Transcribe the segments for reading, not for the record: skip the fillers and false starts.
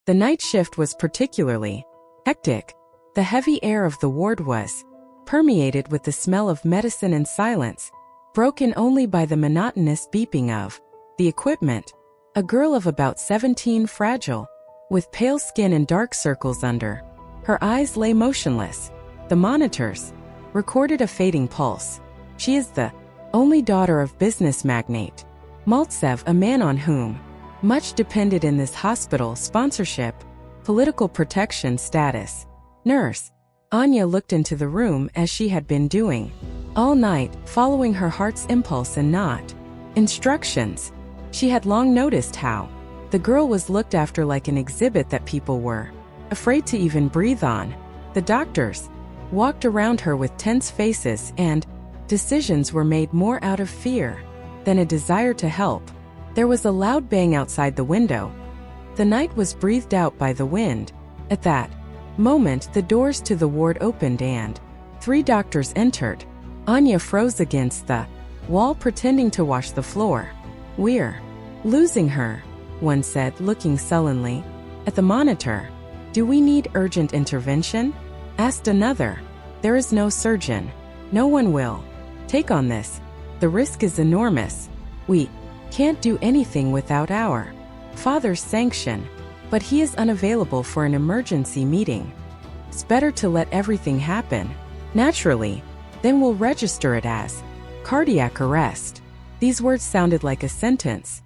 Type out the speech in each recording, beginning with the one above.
The night shift was particularly hectic. The heavy air of the ward was permeated with the smell of medicine and silence, broken only by the monotonous beeping of the equipment. A girl of about 17, fragile, with pale skin and dark circles under her eyes, lay motionless. The monitors recorded a fading pulse. She is the only daughter of business magnate Maltsev, a man on whom much depended in this hospital: sponsorship, political protection, status. Nurse Anya looked into the room as she had been doing all night, following her heart's impulse and not instructions. She had long noticed how the girl was looked after like an exhibit that people were afraid to even breathe on. The doctors walked around her with tense faces, and decisions were made more out of fear than a desire to help. There was a loud bang outside the window. The night was breathed out by the wind. At that moment, the doors to the ward opened and 3 doctors entered. Anya froze against the wall, pretending to wash the floor. "We're losing her," one said, looking sullenly at the monitor. "Do we need urgent intervention?" asked another. "There is no surgeon. No one will take on this. The risk is enormous. We can't do anything without our father's sanction, but he is unavailable for an emergency meeting. It's better to let everything happen naturally, then we'll register it as cardiac arrest." These words sounded like a sentence.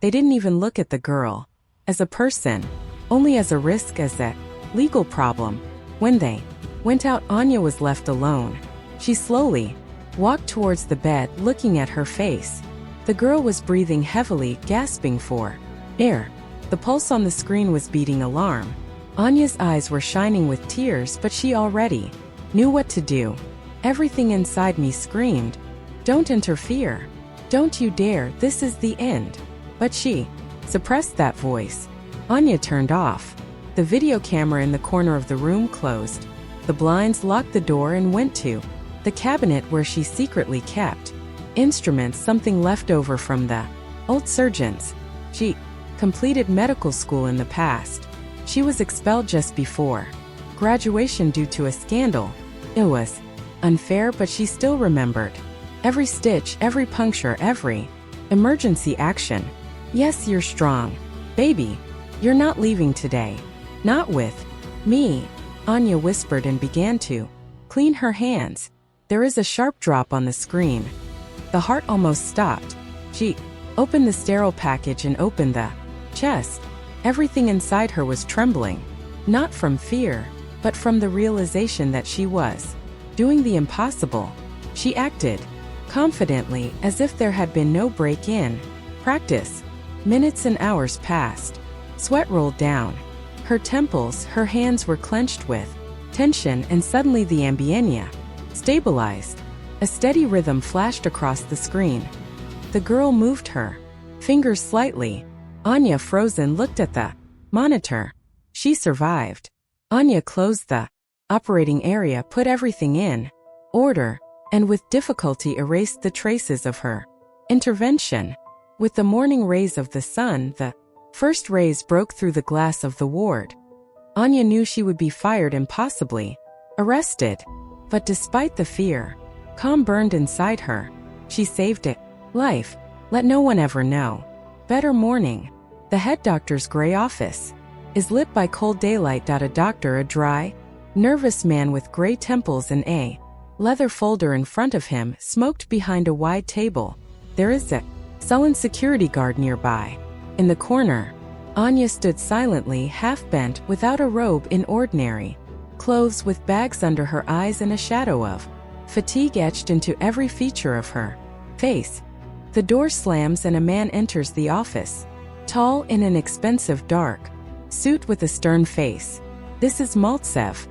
They didn't even look at the girl as a person, only as a risk, as a legal problem. When they went out, Anya was left alone. She slowly walked towards the bed, looking at her face. The girl was breathing heavily, gasping for air. The pulse on the screen was beating alarm. Anya's eyes were shining with tears, but she already knew what to do. Everything inside me screamed, "Don't interfere. Don't you dare, this is the end." But she suppressed that voice. Anya turned off the video camera in the corner of the room, closed the blinds, locked the door, and went to the cabinet where she secretly kept instruments, something left over from the old surgeons. She completed medical school in the past. She was expelled just before graduation due to a scandal. It was unfair, but she still remembered every stitch, every puncture, every emergency action. "Yes, you're strong, baby. You're not leaving today. Not with me," Anya whispered and began to clean her hands. There is a sharp drop on the screen. The heart almost stopped. She opened the sterile package and opened the chest. Everything inside her was trembling, not from fear, but from the realization that she was doing the impossible. She acted confidently, as if there had been no break-in practice. Minutes and hours passed. Sweat rolled down her temples, her hands were clenched with tension, and suddenly the ambienia stabilized. A steady rhythm flashed across the screen. The girl moved her fingers slightly. Anya, frozen, looked at the monitor. She survived. Anya closed the operating area, put everything in order, and with difficulty erased the traces of her intervention. With the morning rays of the sun, the first rays broke through the glass of the ward. Anya knew she would be fired and possibly arrested. But despite the fear, calm burned inside her. She saved it. Life. Let no one ever know. Better morning. The head doctor's gray office is lit by cold daylight. A doctor, a dry, nervous man with gray temples and a leather folder in front of him, smoked behind a wide table. There is a sullen security guard nearby. In the corner, Anya stood silently, half-bent, without a robe, in ordinary clothes, with bags under her eyes and a shadow of fatigue etched into every feature of her face. The door slams and a man enters the office, tall, in an expensive dark suit with a stern face. This is Maltsev.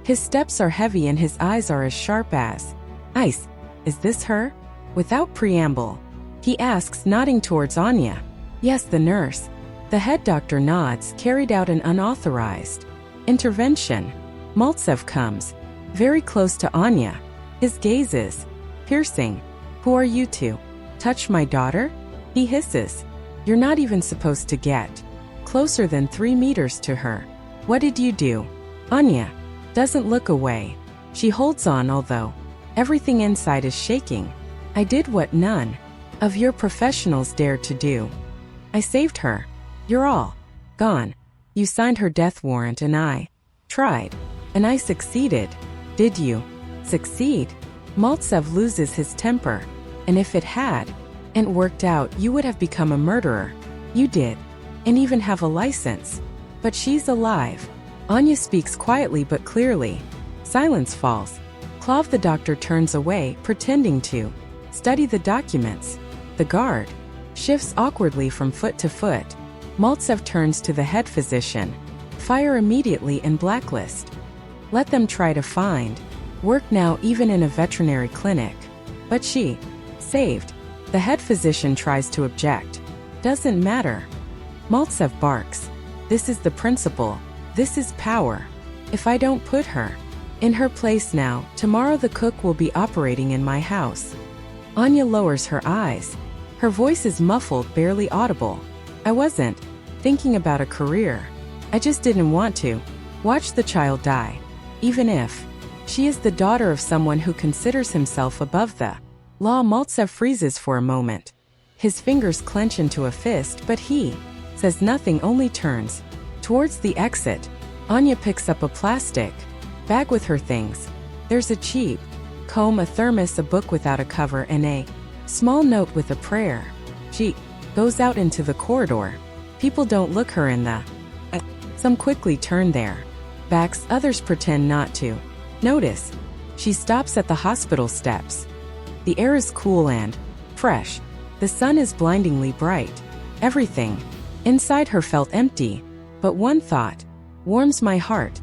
His steps are heavy and his eyes are as sharp as ice. "Is this her?" Without preamble, he asks, nodding towards Anya. "Yes." The nurse, the head doctor, nods. "Carried out an unauthorized intervention." Maltsev comes very close to Anya. His gaze is piercing. "Who are you to touch my daughter?" he hisses. "You're not even supposed to get closer than 3 meters to her. What did you do? Anya doesn't look away. She holds on, although everything inside is shaking. I did what none of your professionals dared to do. I saved her. You're all gone. You signed her death warrant and I tried. And I succeeded. Did you succeed? Maltsev loses his temper. And if it hadn't worked out, you would have become a murderer. You did. And even have a license. But she's alive. Anya speaks quietly but clearly. Silence falls. Klov the doctor turns away, pretending to study the documents. The guard shifts awkwardly from foot to foot. Maltsev turns to the head physician. Fire immediately and blacklist. Let them try to find work now, even in a veterinary clinic. But she saved. The head physician tries to object. Doesn't matter. Maltsev barks. This is the principle. This is power. If I don't put her in her place now, tomorrow the cook will be operating in my house. Anya lowers her eyes. Her voice is muffled, barely audible. I wasn't thinking about a career. I just didn't want to watch the child die. Even if she is the daughter of someone who considers himself above the law. Maltsev freezes for a moment. His fingers clench into a fist, but he says nothing, only turns towards the exit. Anya picks up a plastic bag with her things. There's a cheap comb, a thermos, a book without a cover, and a small note with a prayer. She goes out into the corridor. People don't look her in the some quickly turn their backs, others pretend not to notice. She stops at the hospital steps. The air is cool and fresh. The sun is blindingly bright. Everything inside her felt empty, but one thought warms my heart.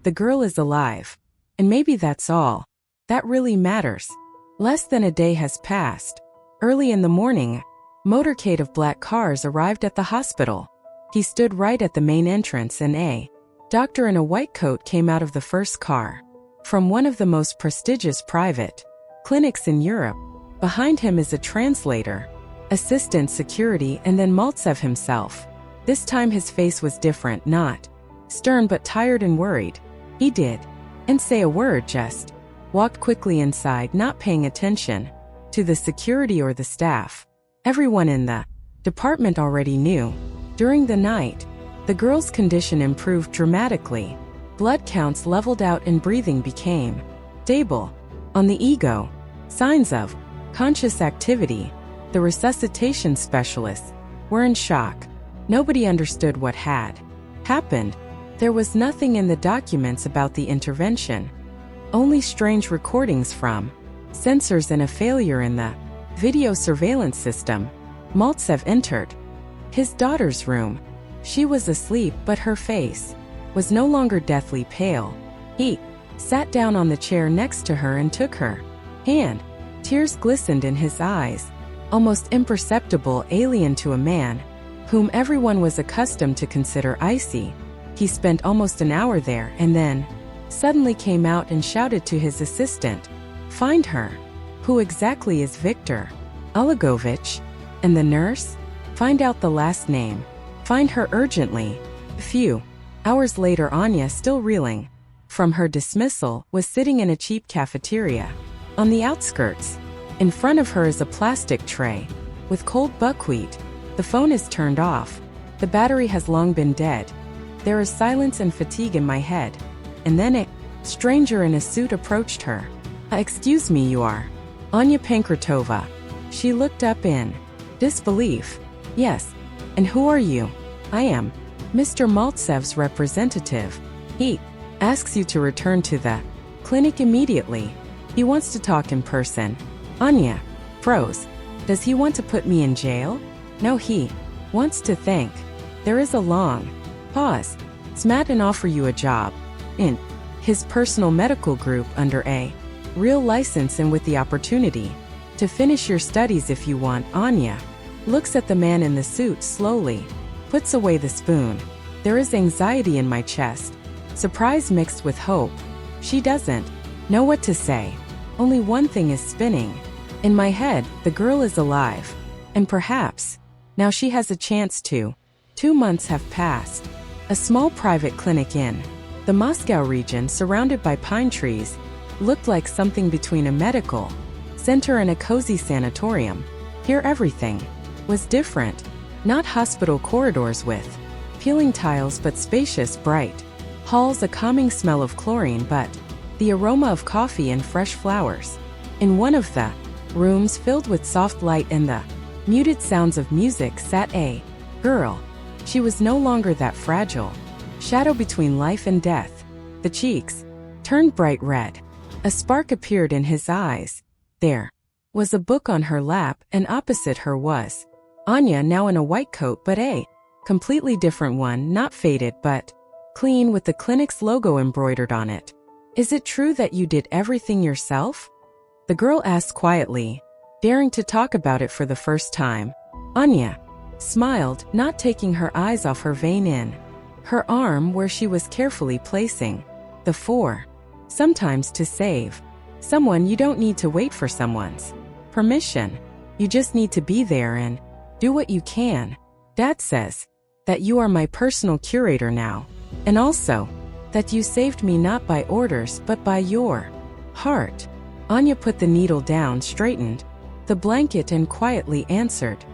The girl is alive. And maybe that's all that really matters. Less than a day has passed. Early in the morning, a motorcade of black cars arrived at the hospital. He stood right at the main entrance, and a doctor in a white coat came out of the first car. From one of the most prestigious private clinics in Europe. Behind him is a translator, assistant, security, and then Maltsev himself. This time his face was different, not stern but tired and worried. He didn't say a word, just walked quickly inside, not paying attention to the security or the staff. Everyone in the department already knew. During the night, the girl's condition improved dramatically. Blood counts leveled out and breathing became stable. On the ego, signs of conscious activity. The resuscitation specialists were in shock. Nobody understood what had happened. There was nothing in the documents about the intervention. Only strange recordings from sensors and a failure in the video surveillance system. Maltsev entered his daughter's room. She was asleep, but her face was no longer deathly pale. He sat down on the chair next to her and took her hand. Tears glistened in his eyes, almost imperceptible, alien to a man whom everyone was accustomed to consider icy. He spent almost an hour there and then suddenly came out and shouted to his assistant, "Find her." Who exactly is Victor Olegovich? And the nurse? Find out the last name. Find her urgently. A few hours later, Anya, still reeling from her dismissal, was sitting in a cheap cafeteria on the outskirts. In front of her is a plastic tray with cold buckwheat. The phone is turned off. The battery has long been dead. There is silence and fatigue in my head. And then a stranger in a suit approached her. Excuse me, you are Anya Pankratova." She looked up in disbelief. "Yes. And who are you?" "I am Mr. Maltsev's representative. He asks you to return to the clinic immediately. He wants to talk in person." Anya froze. "Does he want to put me in jail?" "No, he wants to thank." There is a long pause. "Smat and offer you a job in his personal medical group under a real license and with the opportunity to finish your studies if you want." Anya looks at the man in the suit slowly, puts away the spoon. There is anxiety in my chest, surprise mixed with hope. She doesn't know what to say. Only one thing is spinning in my head: the girl is alive. And perhaps now she has a chance to 2 months have passed. A small private clinic in the Moscow region, surrounded by pine trees, looked like something between a medical center and a cozy sanatorium. Here everything was different. Not hospital corridors with peeling tiles, but spacious, bright halls, a calming smell of chlorine, but the aroma of coffee and fresh flowers. In one of the rooms, filled with soft light and the muted sounds of music, sat a girl. She was no longer that fragile shadow between life and death. The cheeks turned bright red. A spark appeared in his eyes. There was a book on her lap, and opposite her was Anya, now in a white coat, but a completely different one, not faded but clean, with the clinic's logo embroidered on it. "Is it true that you did everything yourself?" the girl asked quietly, daring to talk about it for the first time. Anya smiled, not taking her eyes off her vein in her arm, where she was carefully placing the 4. Sometimes to save someone, you don't need to wait for someone's permission. You just need to be there and do what you can. Dad says that you are my personal curator now, and also that you saved me not by orders but by your heart. Anya put the needle down, straightened the blanket, and quietly answered,